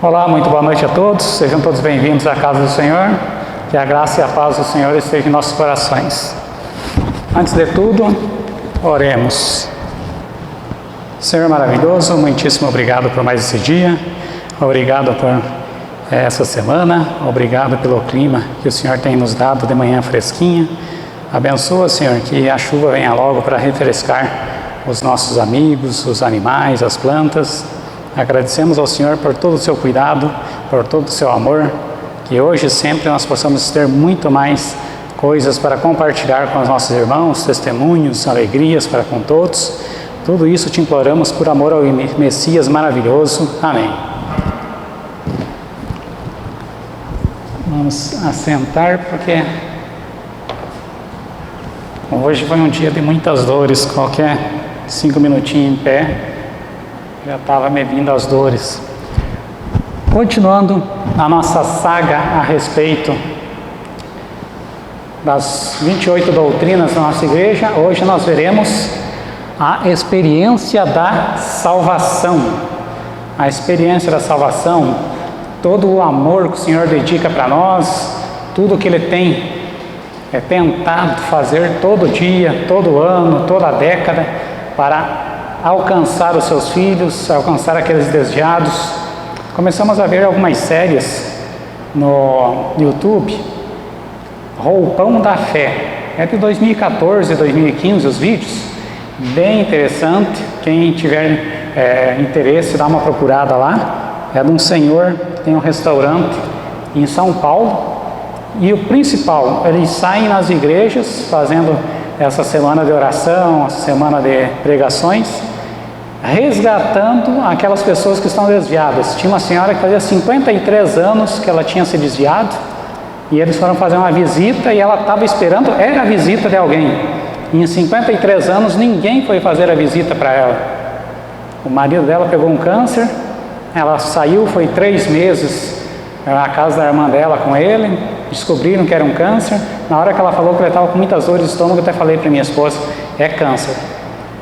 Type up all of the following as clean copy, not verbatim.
Olá, muito boa noite a todos, sejam todos bem-vindos à casa do Senhor, que a graça e a paz do Senhor estejam em nossos corações. Antes de tudo, oremos. Senhor maravilhoso, muitíssimo obrigado por mais esse dia, obrigado por essa semana, obrigado pelo clima que o Senhor tem nos dado de manhã fresquinha. Abençoa, Senhor, que a chuva venha logo para refrescar os nossos amigos, os animais, as plantas. Agradecemos ao Senhor por todo o seu cuidado, por todo o seu amor, que hoje e sempre nós possamos ter muito mais coisas para compartilhar com os nossos irmãos, testemunhos, alegrias para com todos. Tudo isso te imploramos por amor ao Messias maravilhoso. Amém. Vamos assentar porque hoje foi um dia de muitas dores. Qualquer 5 minutinhos em pé já estava me vindo as dores. Continuando a nossa saga a respeito das 28 doutrinas da nossa igreja, hoje nós veremos a experiência da salvação. A experiência da salvação, todo o amor que o Senhor dedica para nós, tudo que Ele tem tentado fazer todo dia, todo ano, toda década, para alcançar os seus filhos, alcançar aqueles desviados. Começamos a ver algumas séries no YouTube. Roupão da Fé, é de 2014, 2015 os vídeos, bem interessante. Quem tiver interesse, dá uma procurada lá. É de um senhor que tem um restaurante em São Paulo, e o principal, eles saem nas igrejas fazendo essa semana de oração, essa semana de pregações, resgatando aquelas pessoas que estão desviadas. Tinha uma senhora que fazia 53 anos que ela tinha se desviado, e eles foram fazer uma visita e ela estava esperando, era a visita de alguém. E em 53 anos ninguém foi fazer a visita para ela. O marido dela pegou um câncer, ela saiu, foi 3 meses na casa da irmã dela com ele, descobriram que era um câncer. Na hora que ela falou que ele estava com muitas dores de estômago, eu até falei para minha esposa, é câncer.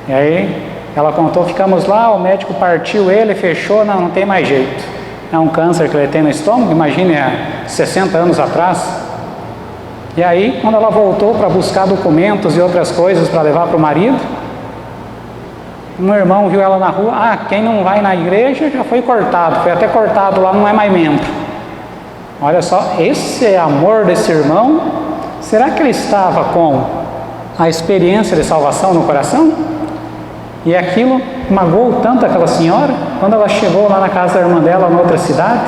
E aí ela contou, ficamos lá, o médico partiu ele, fechou, não tem mais jeito. É um câncer que ele tem no estômago, imagine há 60 anos atrás. E aí, quando ela voltou para buscar documentos e outras coisas para levar para o marido, um irmão viu ela na rua, quem não vai na igreja já foi cortado, foi até cortado lá, não é mais membro. Olha só, esse amor desse irmão, será que ele estava com a experiência de salvação no coração? E aquilo magoou tanto aquela senhora. Quando ela chegou lá na casa da irmã dela, em outra cidade,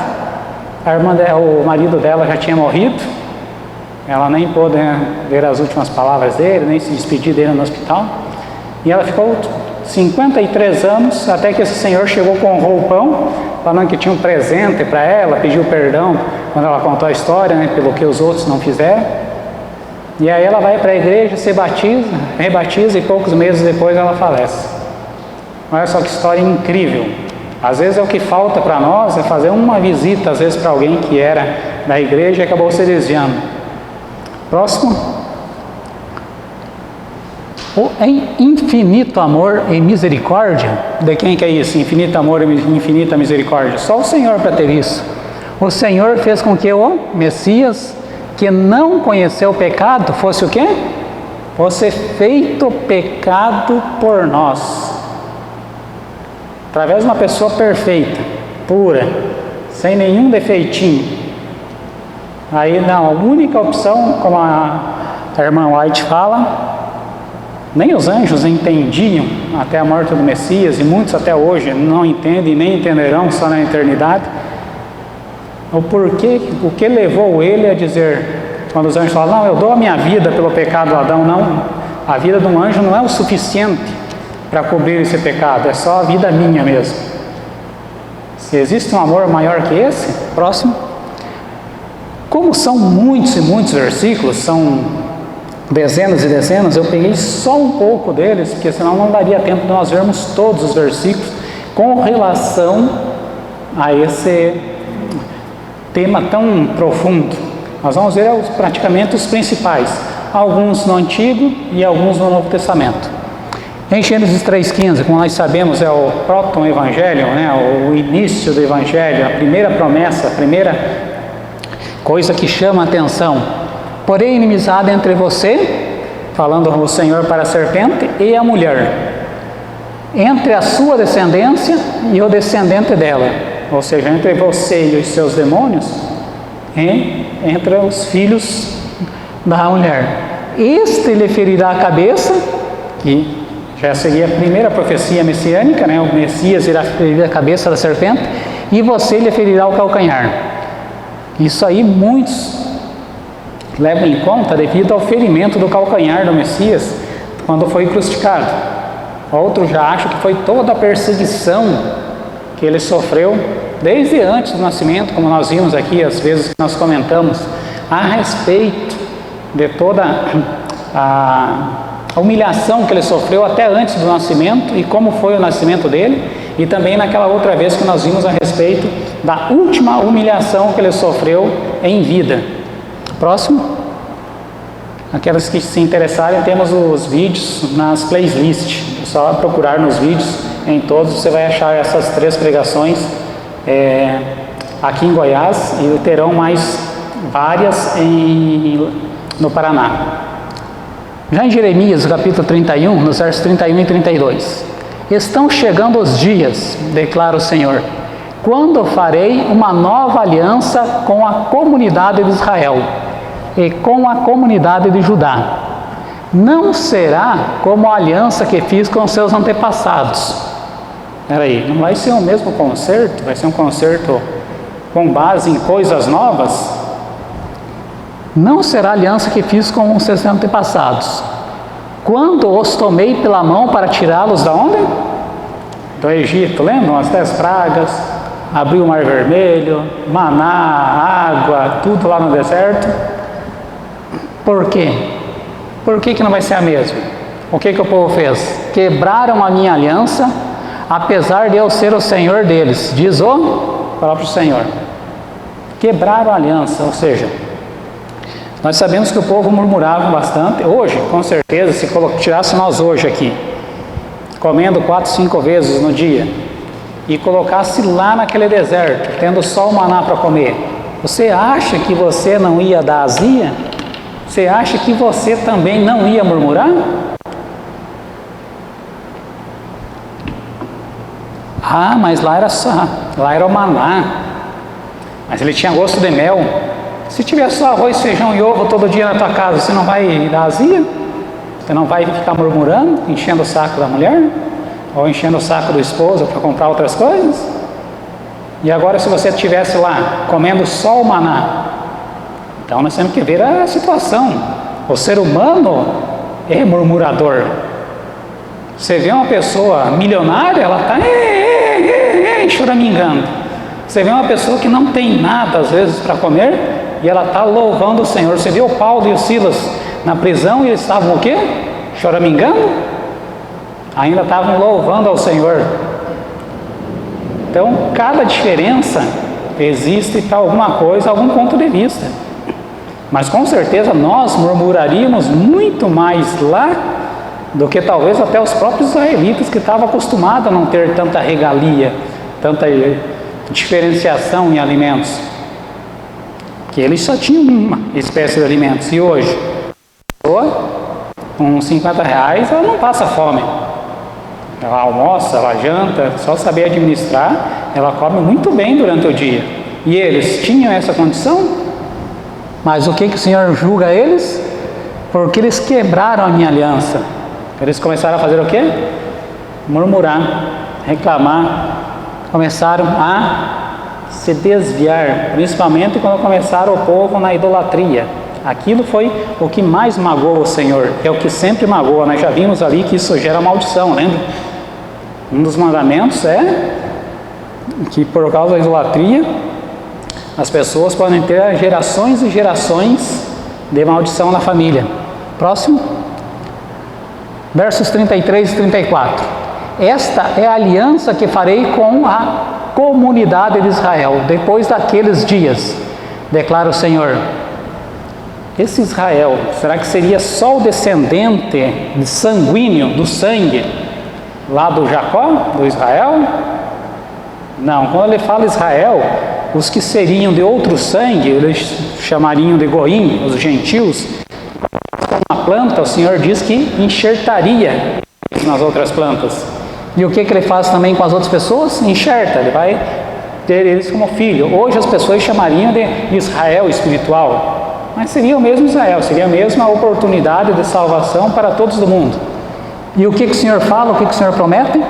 o marido dela já tinha morrido, ela nem pôde ver as últimas palavras dele, nem se despedir dele no hospital, e ela ficou 53 anos, até que esse senhor chegou com um roupão, falando que tinha um presente para ela, pediu perdão quando ela contou a história, pelo que os outros não fizeram. E aí ela vai para a igreja, se batiza, rebatiza, e poucos meses depois ela falece. Olha só que história incrível. Às vezes é o que falta para nós, é fazer uma visita, às vezes para alguém que era da igreja e acabou se desviando. Próximo. O infinito amor e misericórdia, de quem que é isso? Infinito amor e infinita misericórdia? Só o Senhor para ter isso. O Senhor fez com que o Messias, que não conheceu o pecado, fosse o quê? Fosse feito pecado por nós. Através de uma pessoa perfeita, pura, sem nenhum defeitinho. Aí não, a única opção, como a irmã White fala, nem os anjos entendiam até a morte do Messias, e muitos até hoje não entendem, nem entenderão só na eternidade, o porquê, o que levou ele a dizer, quando os anjos falam, não, eu dou a minha vida pelo pecado do Adão. Não, a vida de um anjo não é o suficiente para cobrir esse pecado, é só a vida minha mesmo. Se existe um amor maior que esse, próximo. Como são muitos e muitos versículos, são dezenas e dezenas, eu peguei só um pouco deles, porque senão não daria tempo de nós vermos todos os versículos com relação a esse tema tão profundo. Nós vamos ver praticamente os principais, alguns no Antigo e alguns no Novo Testamento. Em Gênesis 3,15, como nós sabemos, é o proto-evangelho, né? O início do evangelho, a primeira promessa, a primeira coisa que chama a atenção. Porém, inimizade entre você, falando o Senhor para a serpente, e a mulher, entre a sua descendência e o descendente dela, ou seja, entre você e os seus demônios, entre os filhos da mulher. Este lhe ferirá a cabeça, que já seria a primeira profecia messiânica, né? O Messias irá ferir a cabeça da serpente, e você lhe ferirá o calcanhar. Isso aí muitos levam em conta devido ao ferimento do calcanhar do Messias quando foi crucificado. Outros já acham que foi toda a perseguição que ele sofreu desde antes do nascimento, como nós vimos aqui, às vezes que nós comentamos, a respeito de toda a humilhação que ele sofreu até antes do nascimento e como foi o nascimento dele, e também naquela outra vez que nós vimos a respeito da última humilhação que ele sofreu em vida. Próximo. Aquelas que se interessarem, temos os vídeos nas playlists. É só procurar nos vídeos, em todos você vai achar essas 3 pregações aqui em Goiás, e terão mais várias no Paraná. Já em Jeremias, capítulo 31, nos versos 31 e 32. Estão chegando os dias, declara o Senhor, quando farei uma nova aliança com a comunidade de Israel e com a comunidade de Judá. Não será como a aliança que fiz com seus antepassados. Peraí, não vai ser o mesmo concerto? Vai ser um concerto com base em coisas novas? Não será a aliança que fiz com os seus antepassados, quando os tomei pela mão para tirá-los da onde? Do Egito. Lembram as 10 pragas? Abriu o Mar Vermelho, maná, água, tudo lá no deserto. Por quê? Por que não vai ser a mesma? O que o povo fez? Quebraram a minha aliança, apesar de eu ser o Senhor deles, diz o próprio Senhor. Quebraram a aliança, ou seja, nós sabemos que o povo murmurava bastante. Hoje, com certeza, se tirasse nós hoje aqui, comendo 4, 5 vezes no dia, e colocasse lá naquele deserto, tendo só o maná para comer, você acha que você não ia dar azia? Você acha que você também não ia murmurar? Ah, mas lá era o maná, mas ele tinha gosto de mel. Se tiver só arroz, feijão e ovo todo dia na tua casa, você não vai dar azia? Você não vai ficar murmurando, enchendo o saco da mulher? Ou enchendo o saco do esposo para comprar outras coisas? E agora, se você estivesse lá, comendo só o maná, então nós temos que ver a situação. O ser humano é murmurador. Você vê uma pessoa milionária, ela está choramingando. Você vê uma pessoa que não tem nada, às vezes, para comer, e ela está louvando o Senhor. Você vê o Paulo e o Silas na prisão, e eles estavam o quê? Choramingando? Ainda estavam louvando ao Senhor. Então, cada diferença existe para alguma coisa, algum ponto de vista. Mas com certeza nós murmuraríamos muito mais lá do que talvez até os próprios israelitas, que estavam acostumados a não ter tanta regalia, tanta diferenciação em alimentos, que eles só tinham uma espécie de alimentos. E hoje, com 50 reais, ela não passa fome. Ela almoça, ela janta, só saber administrar, ela come muito bem durante o dia. E eles tinham essa condição? Mas o que o Senhor julga eles? Porque eles quebraram a minha aliança. Eles começaram a fazer o quê? Murmurar, reclamar, começaram a se desviar, principalmente quando começaram o povo na idolatria. Aquilo foi o que mais magoou o Senhor, é o que sempre magoa. Nós já vimos ali que isso gera maldição, lembra? Um dos mandamentos é que por causa da idolatria, as pessoas podem ter gerações e gerações de maldição na família. Próximo. Versos 33 e 34. Esta é a aliança que farei com a comunidade de Israel depois daqueles dias, declara o Senhor. esse Israel, será que seria só o descendente sanguíneo, do sangue, lá do Jacó, do Israel? Não, quando ele fala Israel, os que seriam de outro sangue, eles chamariam de Goim, os gentios, com uma planta, o Senhor diz que enxertaria nas outras plantas. E o que ele faz também com as outras pessoas? Enxerta, ele vai ter eles como filho. Hoje as pessoas chamariam de Israel espiritual, mas seria o mesmo Israel, seria a mesma oportunidade de salvação para todos do mundo. E o que o Senhor fala, o que o Senhor promete?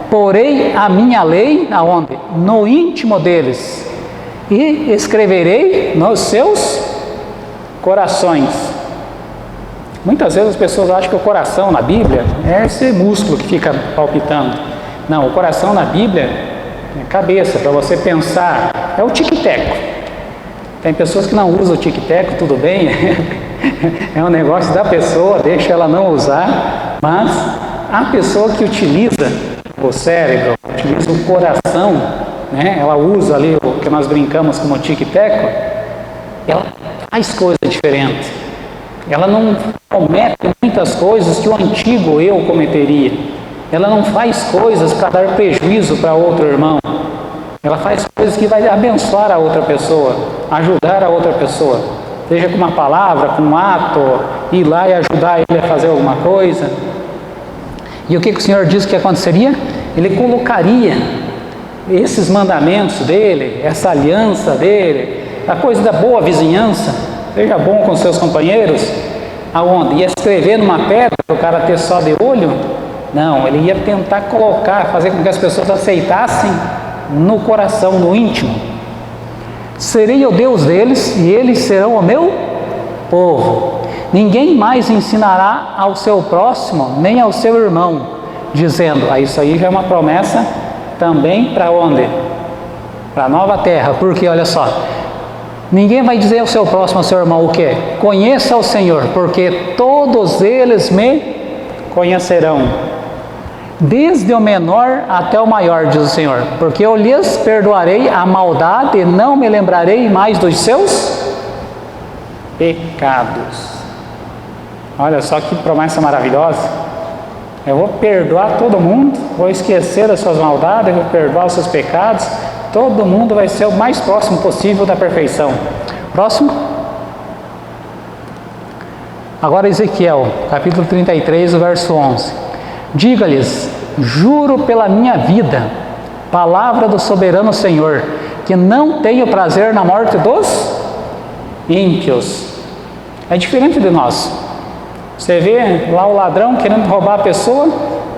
Porei a minha lei, aonde? No íntimo deles, e escreverei nos seus corações. Muitas vezes as pessoas acham que o coração na Bíblia é esse músculo que fica palpitando. Não, o coração na Bíblia é cabeça, para você pensar, é o tic-teco. Tem pessoas que não usam o tic-teco, tudo bem, é um negócio da pessoa, deixa ela não usar, mas a pessoa que utiliza o cérebro, utiliza o coração, né? Ela usa ali o que nós brincamos como tic-teco, ela faz coisa diferente, ela não comete muitas coisas que o antigo eu cometeria, ela não faz coisas para dar prejuízo para outro irmão, ela faz coisas que vai abençoar a outra pessoa, ajudar a outra pessoa, seja com uma palavra, com um ato, ir lá e ajudar ele a fazer alguma coisa. E o que o Senhor diz que aconteceria? Ele colocaria esses mandamentos dele, essa aliança dele, a coisa da boa vizinhança, seja bom com seus companheiros, aonde? Ia escrever numa pedra para o cara ter só de olho? Não, ele ia tentar colocar, fazer com que as pessoas aceitassem no coração, no íntimo. Serei o Deus deles e eles serão o meu povo. Ninguém mais ensinará ao seu próximo, nem ao seu irmão, dizendo, isso aí já é uma promessa também para onde? Para a nova terra, porque olha só, ninguém vai dizer ao seu próximo, ao seu irmão, o quê? Conheça o Senhor, porque todos eles me conhecerão, desde o menor até o maior, diz o Senhor, porque eu lhes perdoarei a maldade e não me lembrarei mais dos seus pecados. Olha só que promessa maravilhosa. Eu vou perdoar todo mundo, vou esquecer das suas maldades, vou perdoar os seus pecados, todo mundo vai ser o mais próximo possível da perfeição. Próximo. Agora Ezequiel, capítulo 33, verso 11. Diga-lhes, juro pela minha vida, palavra do soberano Senhor, que não tenho prazer na morte dos ímpios. É diferente de nós. Você vê lá o ladrão querendo roubar a pessoa,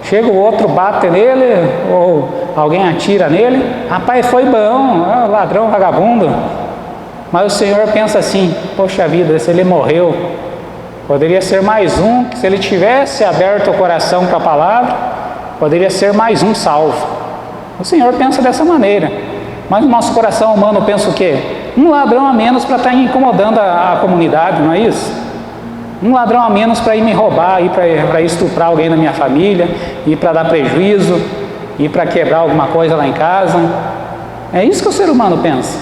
chega o outro, bate nele, ou alguém atira nele, rapaz, foi bom, ladrão, vagabundo. Mas o Senhor pensa assim, poxa vida, se ele morreu, poderia ser mais um, que se ele tivesse aberto o coração para a palavra, poderia ser mais um salvo. O Senhor pensa dessa maneira, mas o nosso coração humano pensa o quê? Um ladrão a menos para estar incomodando a comunidade, não é isso? Um ladrão a menos para ir me roubar, ir para estuprar alguém da minha família, ir para dar prejuízo, ir para quebrar alguma coisa lá em casa. É isso que o ser humano pensa.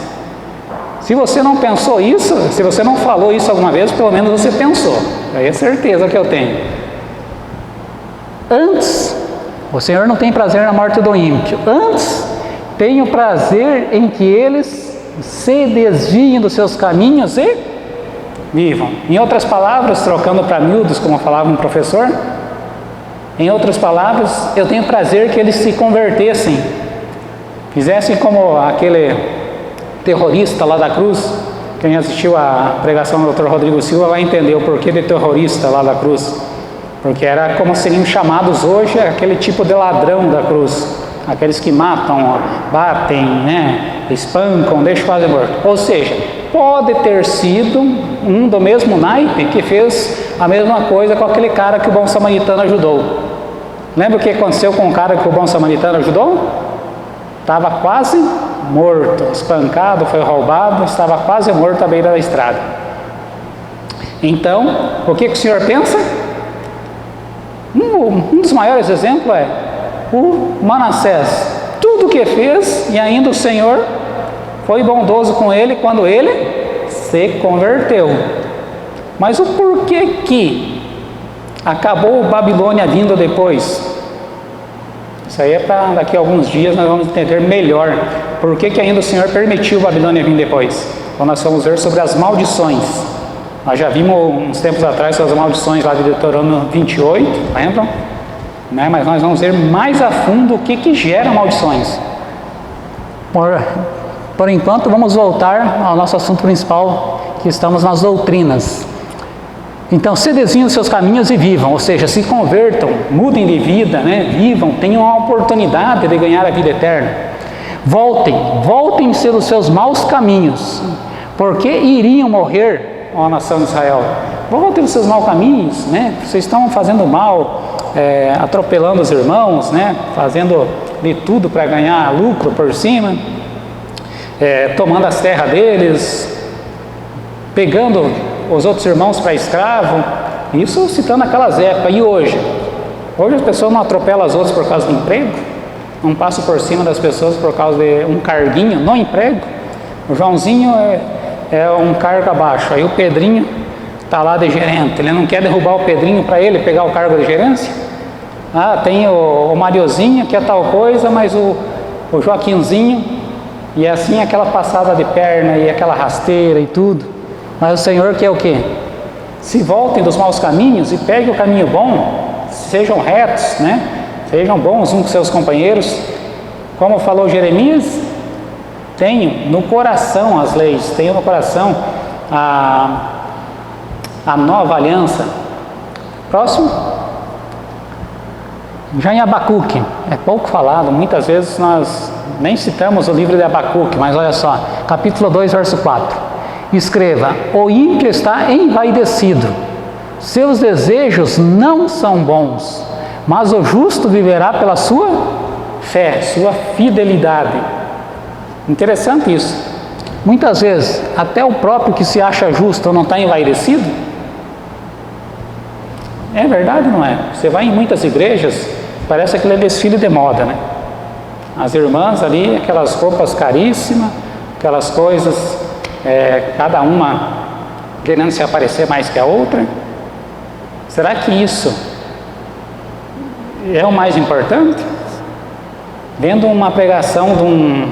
Se você não pensou isso, se você não falou isso alguma vez, pelo menos você pensou. Aí é certeza que eu tenho. Antes, o Senhor não tem prazer na morte do ímpio. Antes, tenho prazer em que eles se desviem dos seus caminhos e vivam. Em outras palavras, trocando para miúdos, como falava um professor, em outras palavras, eu tenho prazer que eles se convertessem, fizessem como aquele terrorista lá da cruz. Quem assistiu a pregação do Dr. Rodrigo Silva vai entender o porquê de terrorista lá da cruz, porque era como seriam chamados hoje aquele tipo de ladrão da cruz, aqueles que matam, batem, né, espancam, deixam quase morto. Ou seja, pode ter sido um do mesmo naipe que fez a mesma coisa com aquele cara que o bom samaritano ajudou. Lembra o que aconteceu com o cara que o bom samaritano ajudou? Estava quase morto, espancado, foi roubado, estava quase morto à beira da estrada. Então, o que o Senhor pensa? Um dos maiores exemplos é o Manassés. Tudo o que fez, e ainda o Senhor foi bondoso com ele quando ele se converteu. Mas o porquê que acabou Babilônia vindo depois? Isso aí é para daqui a alguns dias nós vamos entender melhor por que ainda o Senhor permitiu Babilônia vir depois. Então nós vamos ver sobre as maldições. Nós já vimos uns tempos atrás sobre as maldições lá de Deuteronômio 28, lembram? Né? Mas nós vamos ver mais a fundo o que gera maldições. Por enquanto vamos voltar ao nosso assunto principal, que estamos nas doutrinas. Então, se desviem os seus caminhos e vivam, ou seja, se convertam, mudem de vida, né? Vivam, tenham a oportunidade de ganhar a vida eterna. Voltem-se dos seus maus caminhos, porque iriam morrer, ó nação de Israel. Voltem dos seus maus caminhos, né? Vocês estão fazendo mal, atropelando os irmãos, né? Fazendo de tudo para ganhar lucro por cima, tomando as terras deles, pegando os outros irmãos para escravo, isso citando aquelas épocas. E hoje? Hoje as pessoas não atropelam as outras por causa de emprego, não passam por cima das pessoas por causa de um carguinho no emprego. O Joãozinho é um cargo abaixo, aí o Pedrinho está lá de gerente, ele não quer derrubar o Pedrinho para ele pegar o cargo de gerência? Ah, tem o Mariozinho que é tal coisa, mas o Joaquinzinho, e assim aquela passada de perna e aquela rasteira e tudo. Mas o Senhor quer o quê? Se voltem dos maus caminhos e peguem o caminho bom, sejam retos, né? Sejam bons uns com seus companheiros. Como falou Jeremias, tenham no coração as leis, tenham no coração a nova aliança. Próximo. Já em Abacuque, é pouco falado, muitas vezes nós nem citamos o livro de Abacuque, mas olha só, capítulo 2, verso 4. Escreva: o ímpio está envaidecido, seus desejos não são bons, mas o justo viverá pela sua fé, sua fidelidade. Interessante isso. Muitas vezes, até o próprio que se acha justo não está envaidecido. É verdade, não é? Você vai em muitas igrejas, parece aquele desfile de moda, né? As irmãs ali, aquelas roupas caríssimas, aquelas coisas... cada uma querendo se aparecer mais que a outra. Será que isso é o mais importante? Vendo uma pregação de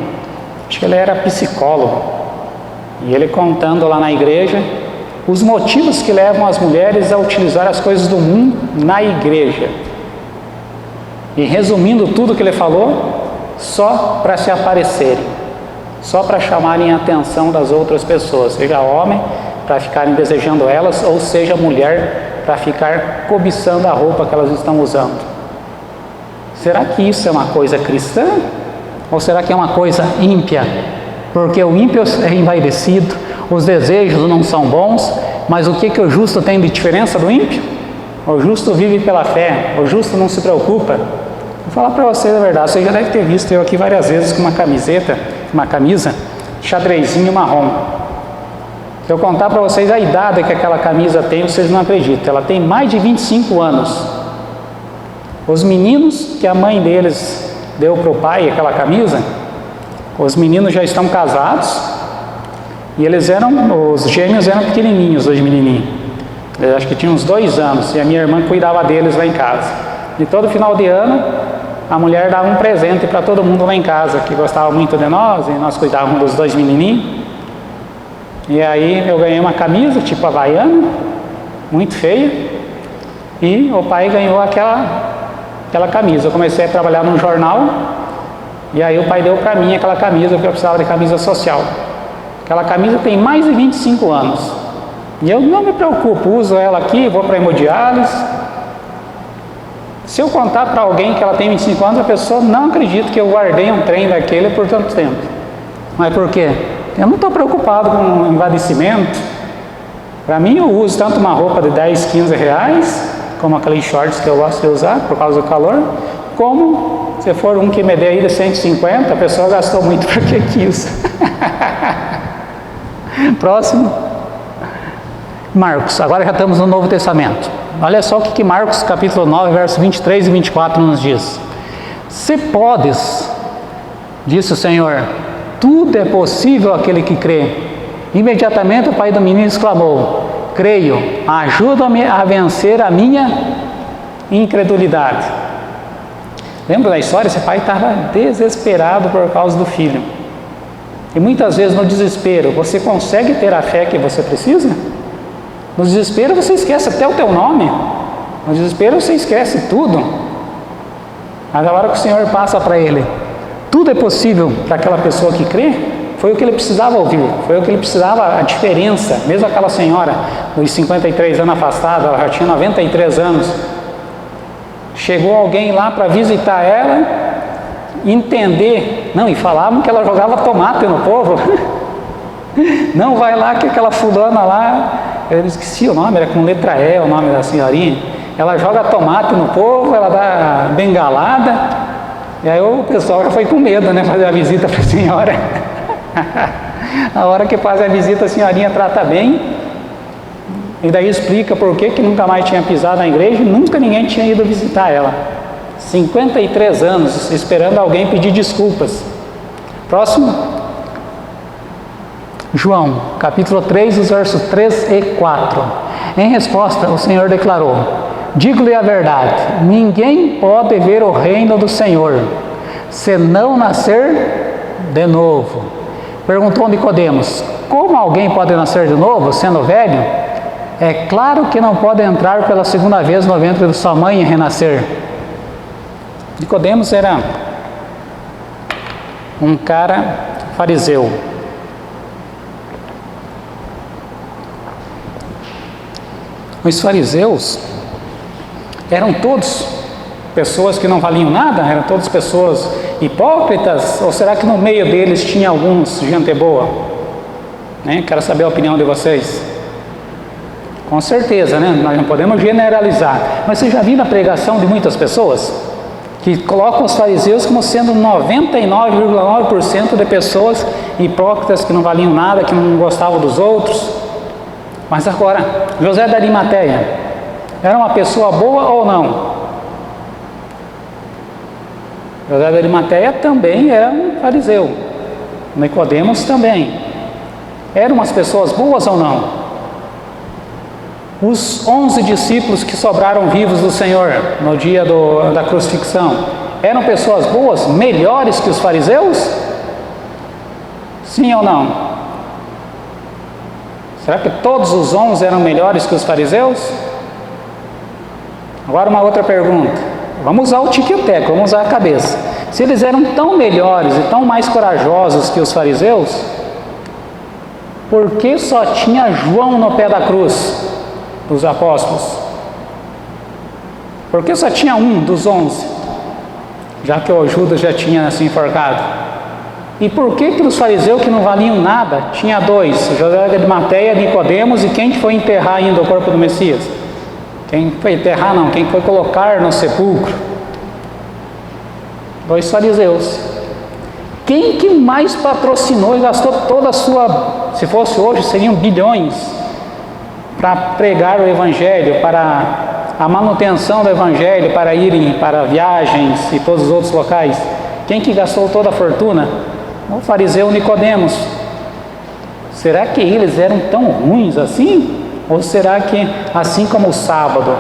acho que ele era psicólogo, e ele contando lá na igreja os motivos que levam as mulheres a utilizar as coisas do mundo na igreja, e resumindo tudo que ele falou, só para se aparecerem, só para chamarem a atenção das outras pessoas, seja homem para ficarem desejando elas, ou seja mulher para ficar cobiçando a roupa que elas estão usando. Será que isso é uma coisa cristã? Ou será que é uma coisa ímpia? Porque o ímpio é envaidecido, os desejos não são bons, mas o que o justo tem de diferença do ímpio? O justo vive pela fé, o justo não se preocupa. Vou falar para vocês a verdade, você já deve ter visto eu aqui várias vezes com uma camisa xadrezinho marrom. Se eu contar para vocês a idade que aquela camisa tem, vocês não acreditam. Ela tem mais de 25 anos. Os meninos que a mãe deles deu para o pai aquela camisa, os meninos já estão casados, e os gêmeos eram pequenininhos, os menininhos. Eu acho que tinham uns 2 anos, e a minha irmã cuidava deles lá em casa. E todo final de ano, a mulher dava um presente para todo mundo lá em casa, que gostava muito de nós, e nós cuidávamos dos 2 menininhos. E aí eu ganhei uma camisa, tipo havaiana, muito feia, e o pai ganhou aquela camisa. Eu comecei a trabalhar num jornal, e aí o pai deu para mim aquela camisa, porque eu precisava de camisa social. Aquela camisa tem mais de 25 anos, e eu não me preocupo, uso ela aqui, vou para hemodiálise. Se eu contar para alguém que ela tem 25 anos, a pessoa não acredita que eu guardei um trem daquele por tanto tempo. Mas por quê? Eu não estou preocupado com envadecimento. Para mim, eu uso tanto uma roupa de 10, 15 reais, como aqueles shorts que eu gosto de usar por causa do calor, como se for um que me dê aí de 150, a pessoa gastou muito, para que usa? Próximo. Marcos, agora já estamos no Novo Testamento. Olha só o que Marcos capítulo 9, versos 23 e 24 nos diz. Se podes, disse o Senhor, tudo é possível àquele que crê. Imediatamente o pai do menino exclamou, creio, ajuda-me a vencer a minha incredulidade. Lembra da história? Esse pai estava desesperado por causa do filho. E muitas vezes no desespero, você consegue ter a fé que você precisa? No desespero você esquece até o teu nome. No desespero você esquece tudo. Mas a hora que o Senhor passa para ele, tudo é possível para aquela pessoa que crê, foi o que ele precisava ouvir, foi o que ele precisava, a diferença. Mesmo aquela senhora, dos 53 anos afastada, ela já tinha 93 anos, chegou alguém lá para visitar ela, entender, não, e falavam que ela jogava tomate no povo. Não, vai lá que aquela fulana lá, eu esqueci o nome, era com letra E o nome da senhorinha, ela joga tomate no povo, ela dá bengalada, e aí o pessoal já foi com medo, né, fazer a visita para a senhora. A hora que faz a visita, a senhorinha trata bem, e daí explica por que nunca mais tinha pisado na igreja, nunca ninguém tinha ido visitar ela. 53 anos esperando alguém pedir desculpas. Próximo. João, capítulo 3, os versos 3 e 4. Em resposta, o Senhor declarou: digo-lhe a verdade, ninguém pode ver o reino do Senhor, se não nascer de novo. Perguntou Nicodemos: como alguém pode nascer de novo, sendo velho? É claro que não pode entrar pela segunda vez no ventre de sua mãe e renascer. Nicodemos era um cara fariseu. Os fariseus eram todos pessoas que não valiam nada? Eram todas pessoas hipócritas? Ou será que no meio deles tinha alguns gente boa? Quero saber a opinião de vocês. Com certeza, nós não podemos generalizar. Mas você já viu na pregação de muitas pessoas que colocam os fariseus como sendo 99,9% de pessoas hipócritas que não valiam nada, que não gostavam dos outros? Mas agora, José da Arimateia era uma pessoa boa ou não? José da Arimateia também era um fariseu. Nicodemos também. Eram umas pessoas boas ou não? Os 11 discípulos que sobraram vivos do Senhor no dia da crucifixão, eram pessoas boas, melhores que os fariseus? Sim ou não? Será que todos os 11 eram melhores que os fariseus? Agora uma outra pergunta. Vamos usar o tique-teco, vamos usar a cabeça. Se eles eram tão melhores e tão mais corajosos que os fariseus, por que só tinha João no pé da cruz dos apóstolos? Por que só tinha um dos 11? Já que o Judas já tinha se enforcado. E por que os fariseus que não valiam nada, tinha 2, José de Arimateia, Nicodemos, e quem foi enterrar ainda o corpo do Messias? Quem foi enterrar não, quem foi colocar no sepulcro? 2 fariseus. Quem que mais patrocinou e gastou toda a sua, se fosse hoje, seriam bilhões, para pregar o Evangelho, para a manutenção do Evangelho, para irem para viagens e todos os outros locais? Quem que gastou toda a fortuna? O fariseu Nicodemos. Será que eles eram tão ruins assim? Ou será que, assim como o sábado,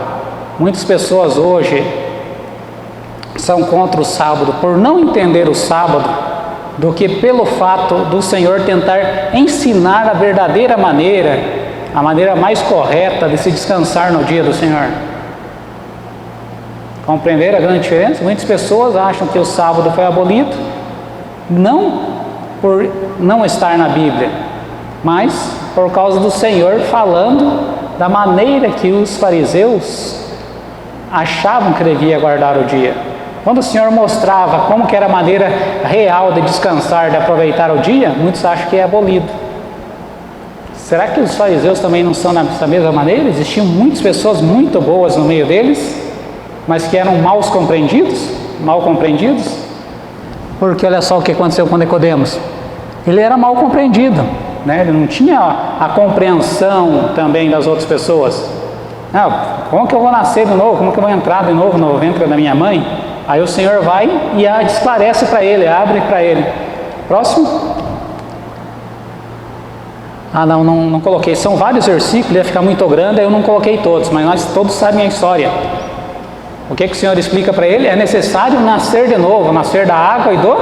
muitas pessoas hoje são contra o sábado por não entender o sábado, do que pelo fato do Senhor tentar ensinar a verdadeira maneira, a maneira mais correta de se descansar no dia do Senhor? Compreenderam a grande diferença? Muitas pessoas acham que o sábado foi abolido, não por não estar na Bíblia, mas por causa do Senhor falando da maneira que os fariseus achavam que devia guardar o dia. Quando o Senhor mostrava como que era a maneira real de descansar, de aproveitar o dia, muitos acham que é abolido. Será que os fariseus também não são dessa mesma maneira? Existiam muitas pessoas muito boas no meio deles, mas que eram mal compreendidos? Porque olha só o que aconteceu com Nicodemos. Ele era mal compreendido, ele não tinha a compreensão também das outras pessoas. Não, como que eu vou nascer de novo? Como que eu vou entrar de novo no ventre da minha mãe? Aí o Senhor vai e esclarece para ele, abre para ele. Próximo. Não coloquei. São vários versículos, ia ficar muito grande, aí eu não coloquei todos, mas nós todos sabem a história. O que o Senhor explica para ele? É necessário nascer de novo, nascer da água e do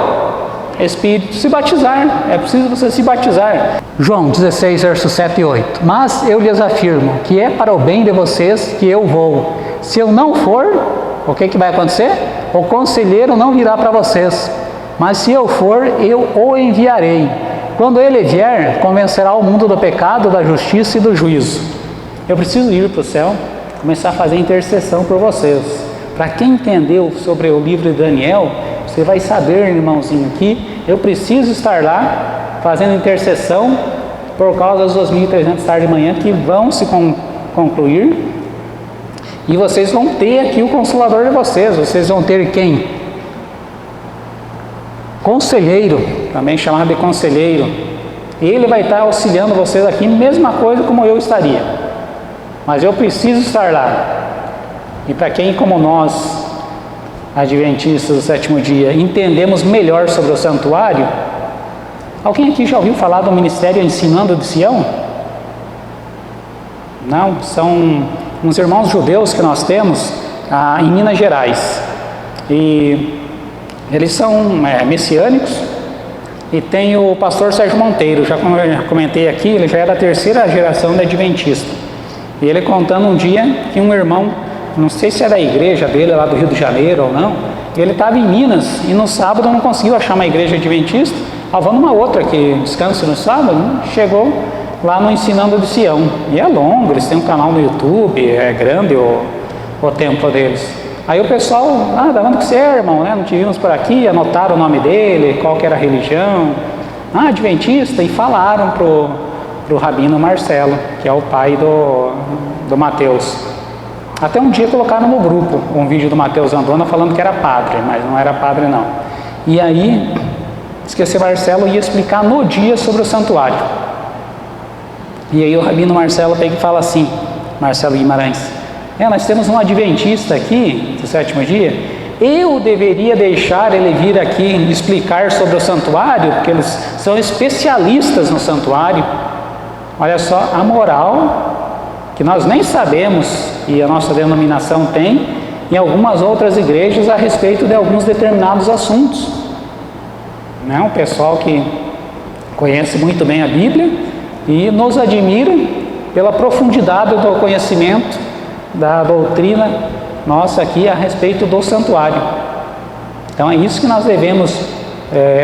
Espírito, se batizar. É preciso você se batizar. João 16, versos 7 e 8. Mas eu lhes afirmo que é para o bem de vocês que eu vou. Se eu não for, o que vai acontecer? O conselheiro não virá para vocês. Mas se eu for, eu o enviarei. Quando ele vier, convencerá o mundo do pecado, da justiça e do juízo. Eu preciso ir para o céu, começar a fazer intercessão por vocês. Para quem entendeu sobre o livro de Daniel, você vai saber, irmãozinho, que eu preciso estar lá fazendo intercessão por causa das 2.300 tarde de manhã que vão se concluir. E vocês vão ter aqui o Consolador de vocês. Vocês vão ter quem? Conselheiro, também chamado de conselheiro. Ele vai estar auxiliando vocês aqui, mesma coisa como eu estaria. Mas eu preciso estar lá. E para quem como nós, adventistas do sétimo dia, entendemos melhor sobre o santuário, alguém aqui já ouviu falar do Ministério Ensinando de Sião? Não, são uns irmãos judeus que nós temos em Minas Gerais. E eles são messiânicos. E tem o pastor Sérgio Monteiro, já comentei aqui, ele já é da terceira geração de adventista. E ele contando um dia que um irmão, não sei se é da igreja dele lá do Rio de Janeiro ou não, ele estava em Minas e no sábado não conseguiu achar uma igreja adventista, vamos numa outra que descansa no sábado, chegou lá no Ensinando de Sião. E é longo, eles têm um canal no YouTube, é grande o templo deles. Aí o pessoal, da onde que você é, irmão? Não te vimos por aqui, anotaram o nome dele, qual que era a religião. Adventista, e falaram pro Rabino Marcelo, que é o pai do Mateus. Até um dia colocaram no grupo um vídeo do Mateus Andona falando que era padre, mas não era padre não. E aí, diz que esse Marcelo ia explicar no dia sobre o santuário. E aí o Rabino Marcelo pega e fala assim, Marcelo Guimarães, nós temos um adventista aqui, do sétimo dia, eu deveria deixar ele vir aqui explicar sobre o santuário, porque eles são especialistas no santuário. Olha só a moral que nós nem sabemos, e a nossa denominação tem, em algumas outras igrejas a respeito de alguns determinados assuntos. O pessoal que conhece muito bem a Bíblia e nos admira pela profundidade do conhecimento da doutrina nossa aqui a respeito do santuário. Então é isso que nós devemos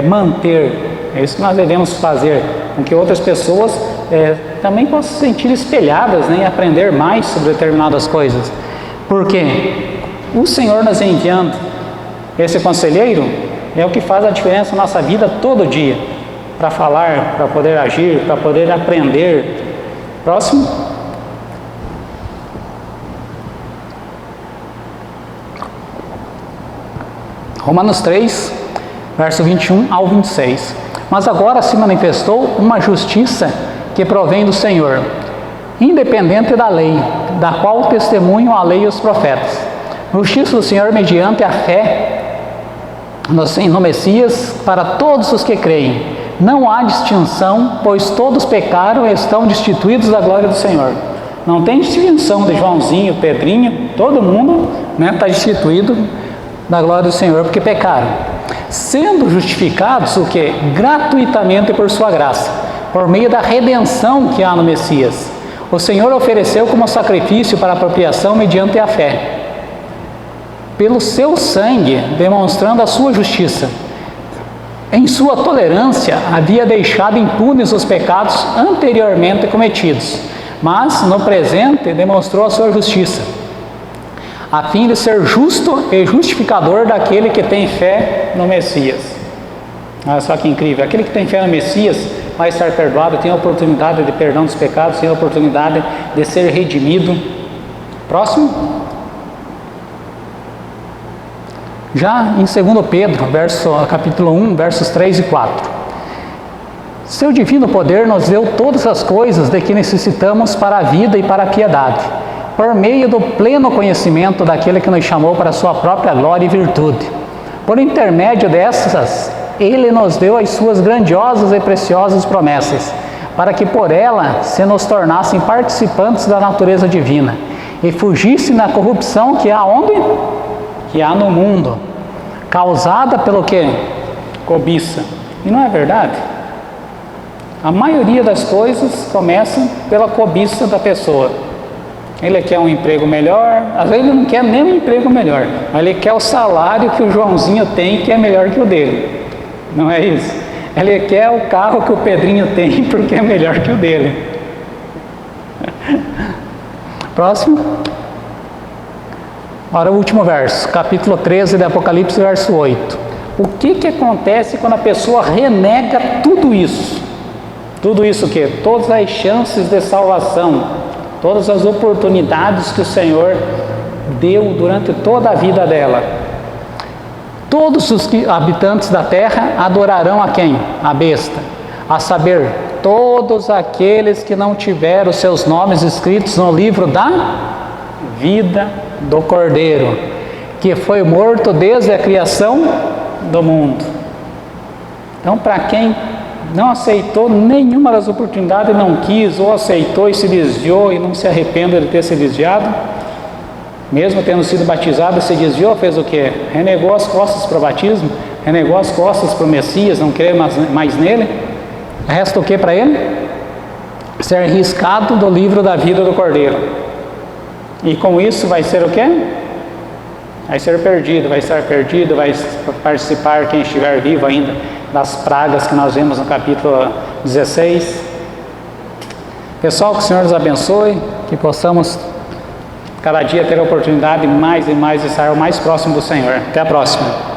manter, é isso que nós devemos fazer, com que outras pessoas também possam se sentir espelhadas, e aprender mais sobre determinadas coisas. Porque o Senhor nos enviando esse conselheiro é o que faz a diferença na nossa vida todo dia, para falar, para poder agir, para poder aprender. Próximo. Romanos 3, verso 21 ao 26. Mas agora se manifestou uma justiça que provém do Senhor, independente da lei, da qual testemunham a lei e os profetas. Justiça do Senhor mediante a fé no Messias para todos os que creem. Não há distinção, pois todos pecaram e estão destituídos da glória do Senhor. Não tem distinção de Joãozinho, Pedrinho, todo mundo está destituído da glória do Senhor, porque pecaram, sendo justificados o que? Gratuitamente por sua graça, por meio da redenção que há no Messias. O Senhor ofereceu como sacrifício para apropriação mediante a fé, pelo seu sangue, demonstrando a sua justiça. Em sua tolerância havia deixado impunes os pecados anteriormente cometidos, mas no presente demonstrou a sua justiça, a fim de ser justo e justificador daquele que tem fé no Messias. Olha só que incrível, aquele que tem fé no Messias vai estar perdoado, tem a oportunidade de perdão dos pecados, tem a oportunidade de ser redimido. Próximo. Já em 2 Pedro, capítulo 1, versos 3 e 4. Seu divino poder nos deu todas as coisas de que necessitamos para a vida e para a piedade, por meio do pleno conhecimento daquele que nos chamou para a sua própria glória e virtude. Por intermédio dessas, Ele nos deu as suas grandiosas e preciosas promessas, para que por ela se nos tornassem participantes da natureza divina e fugissem da corrupção que há onde? Que há no mundo, causada pelo quê? Cobiça. E não é verdade? A maioria das coisas começa pela cobiça da pessoa. Ele quer um emprego melhor, às vezes ele não quer nem um emprego melhor, mas ele quer o salário que o Joãozinho tem, que é melhor que o dele. Não é isso? Ele quer o carro que o Pedrinho tem, porque é melhor que o dele. Próximo. Agora o último verso, capítulo 13 de Apocalipse, verso 8. O que acontece quando a pessoa renega tudo isso? Tudo isso o quê? Todas as chances de salvação, todas as oportunidades que o Senhor deu durante toda a vida dela. Todos os habitantes da terra adorarão a quem? A besta. A saber, todos aqueles que não tiveram os seus nomes escritos no livro da vida do Cordeiro, que foi morto desde a criação do mundo. Então, para quem não aceitou nenhuma das oportunidades, não quis, ou aceitou e se desviou e não se arrepende de ter se desviado, mesmo tendo sido batizado, se desviou, fez o quê? Renegou as costas para o batismo, renegou as costas para o Messias, não crê mais nele. Resta o que para ele? Ser riscado do livro da vida do Cordeiro. E com isso vai ser o quê? Vai ser perdido, vai participar, quem estiver vivo ainda, das pragas que nós vemos no capítulo 16. Pessoal, que o Senhor nos abençoe, que possamos cada dia ter a oportunidade mais e mais de estar o mais próximo do Senhor. Até a próxima.